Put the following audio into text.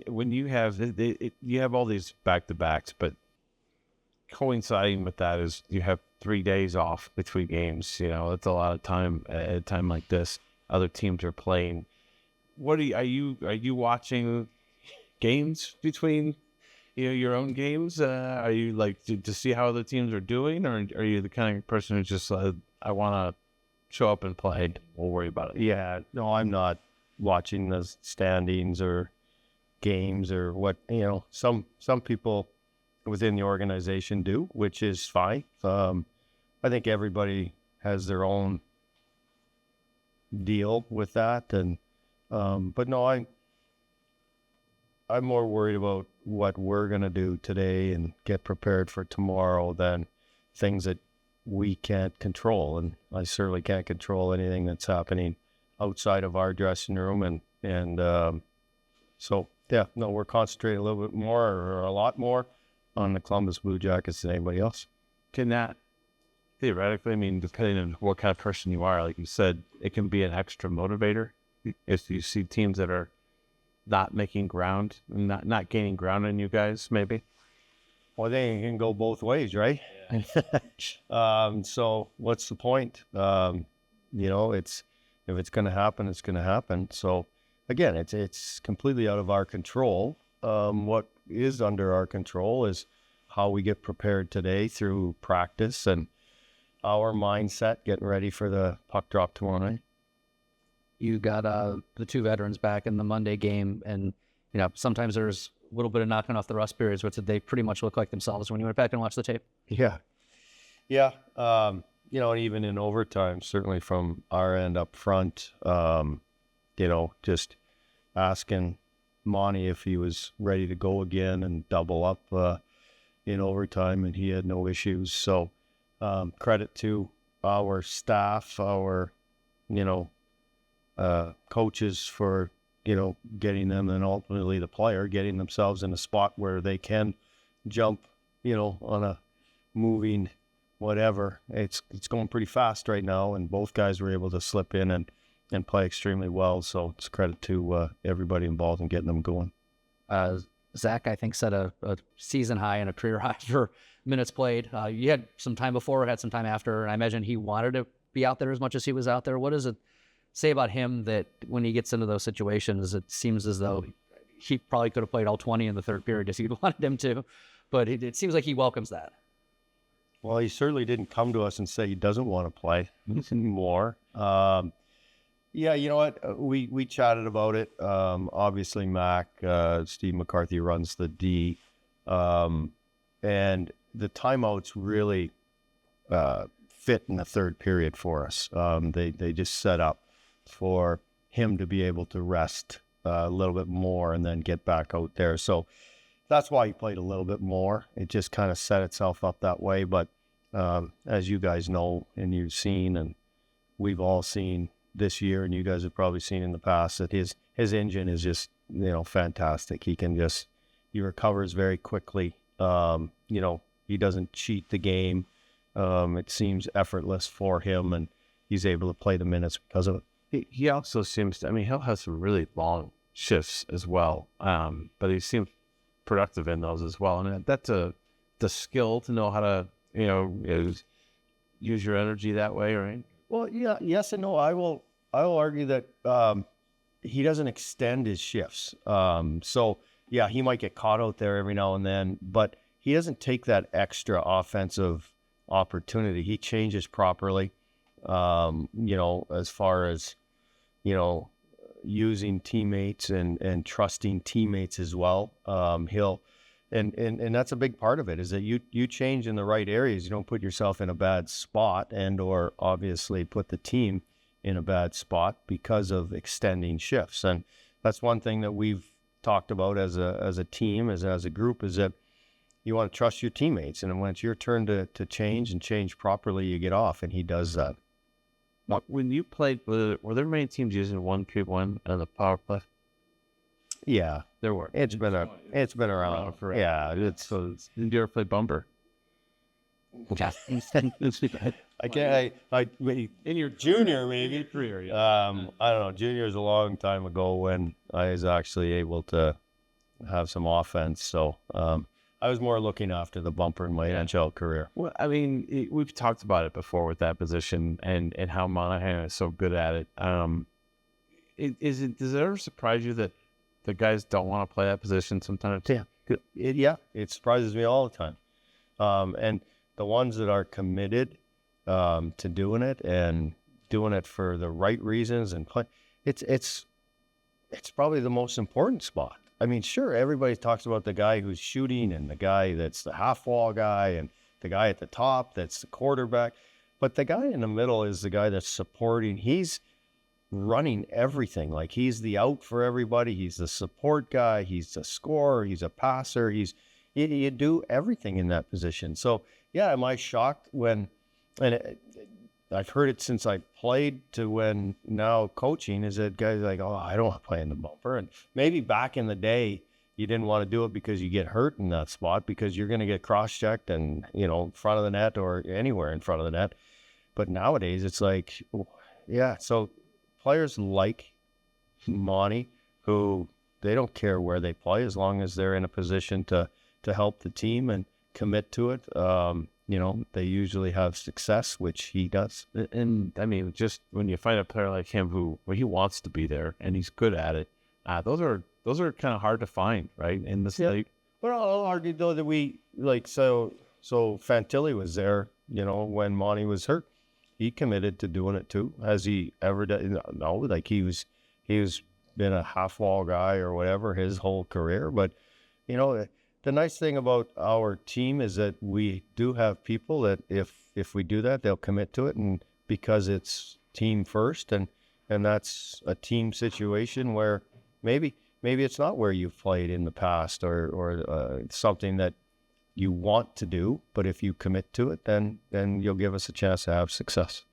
when you have you have all these back-to-backs, but coinciding with that is you have 3 days off between games. That's a lot of time at a time like this. Other teams are playing. What are you watching games between your own games? Are you like to see how other teams are doing, or are you the kind of person who's just I want to show up and play? We'll worry about it. Yeah, no, I'm not watching the standings or games or what. Some people within the organization do, which is fine. I think everybody has their own deal with that, and but no, I'm more worried about what we're going to do today and get prepared for tomorrow than things that we can't control. And I certainly can't control anything that's happening outside of our dressing room. And so, yeah, no, we're concentrating a little bit more or a lot more on the Columbus Blue Jackets than anybody else. Can that theoretically, depending on what kind of person you are, like you said, it can be an extra motivator if you see teams that are not making ground, not gaining ground on you guys, maybe? Well, they can go both ways, right? Yeah. So what's the point? It's if it's going to happen, it's going to happen. So again, it's completely out of our control. What is under our control is how we get prepared today through practice and our mindset getting ready for the puck drop tomorrow night. You got the two veterans back in the Monday game, and sometimes there's a little bit of knocking off the rust periods, which they pretty much look like themselves when you went back and watched the tape. Yeah. And even in overtime, certainly from our end up front, just asking Monty if he was ready to go again and double up in overtime, and he had no issues. So credit to our staff, our coaches for getting them, and ultimately the player getting themselves in a spot where they can jump on a moving whatever. It's going pretty fast right now, and both guys were able to slip in and play extremely well. So it's credit to everybody involved in getting them going. Zach, I think, set a season high and a career high for minutes played. You had some time before, had some time after, and I imagine he wanted to be out there as much as he was out there. What does it say about him that when he gets into those situations, it seems as though he probably could have played all 20 in the third period if he'd wanted him to, but it seems like he welcomes that. Well, he certainly didn't come to us and say he doesn't want to play anymore. Yeah, you know what? We chatted about it. Obviously, Steve McCarthy runs the D, and the timeouts really fit in the third period for us. They just set up for him to be able to rest a little bit more and then get back out there. So that's why he played a little bit more. It just kind of set itself up that way. But as you guys know, and you've seen, and we've all seen this year, and you guys have probably seen in the past, that his engine is just fantastic. He recovers very quickly. He doesn't cheat the game. It seems effortless for him, and he's able to play the minutes because of it. He also seems to, he'll have some really long shifts as well, but he seems productive in those as well. And that's the skill to know how to, use your energy that way, right? Well, yeah, yes and no. I will argue that he doesn't extend his shifts. So yeah, he might get caught out there every now and then, but he doesn't take that extra offensive opportunity. He changes properly, as far as, using teammates and trusting teammates as well. He'll, and that's a big part of it, is that you change in the right areas. You don't put yourself in a bad spot or obviously put the team in a bad spot because of extending shifts. And that's one thing that we've talked about as a team, as a group, is that you want to trust your teammates. And when it's your turn to change and change properly, you get off, and he does that. When you played, were there many teams using 1-3-1 on the power play? Yeah, there were. It's been around forever. Yeah, did you ever play bumper? I can't. In your junior, maybe career. Yeah. I don't know. Junior is a long time ago when I was actually able to have some offense. So I was more looking after the bumper in my NHL career. Well, I mean, we've talked about it before with that position and how Monahan is so good at it. Does it ever surprise you that the guys don't want to play that position sometimes? It surprises me all the time. And the ones that are committed to doing it and doing it for the right reasons and play, it's probably the most important spot. I mean, sure, everybody talks about the guy who's shooting and the guy that's the half wall guy and the guy at the top that's the quarterback. But the guy in the middle is the guy that's supporting. He's running everything. Like, he's the out for everybody. He's the support guy. He's the scorer. He's a passer. You do everything in that position. So, yeah, am I shocked when, I've heard it since I played to when now coaching, is that guys are like, oh, I don't want to play in the bumper. And maybe back in the day, you didn't want to do it because you get hurt in that spot because you're going to get cross-checked and, in front of the net or anywhere in front of the net. But nowadays, it's like, yeah, so players like Monty, who they don't care where they play as long as they're in a position to help the team and commit to it. They usually have success, which he does. And I mean, just when you find a player like him he wants to be there and he's good at it, those are kind of hard to find, right? In this league. But I'll argue though that so Fantilli was there, when Monty was hurt. He committed to doing it too. Has he ever done? No, like he was been a half wall guy or whatever his whole career. But the nice thing about our team is that we do have people that if we do that, they'll commit to it, and because it's team first, and that's a team situation where maybe it's not where you've played in the past or something that you want to do, but if you commit to it, then you'll give us a chance to have success.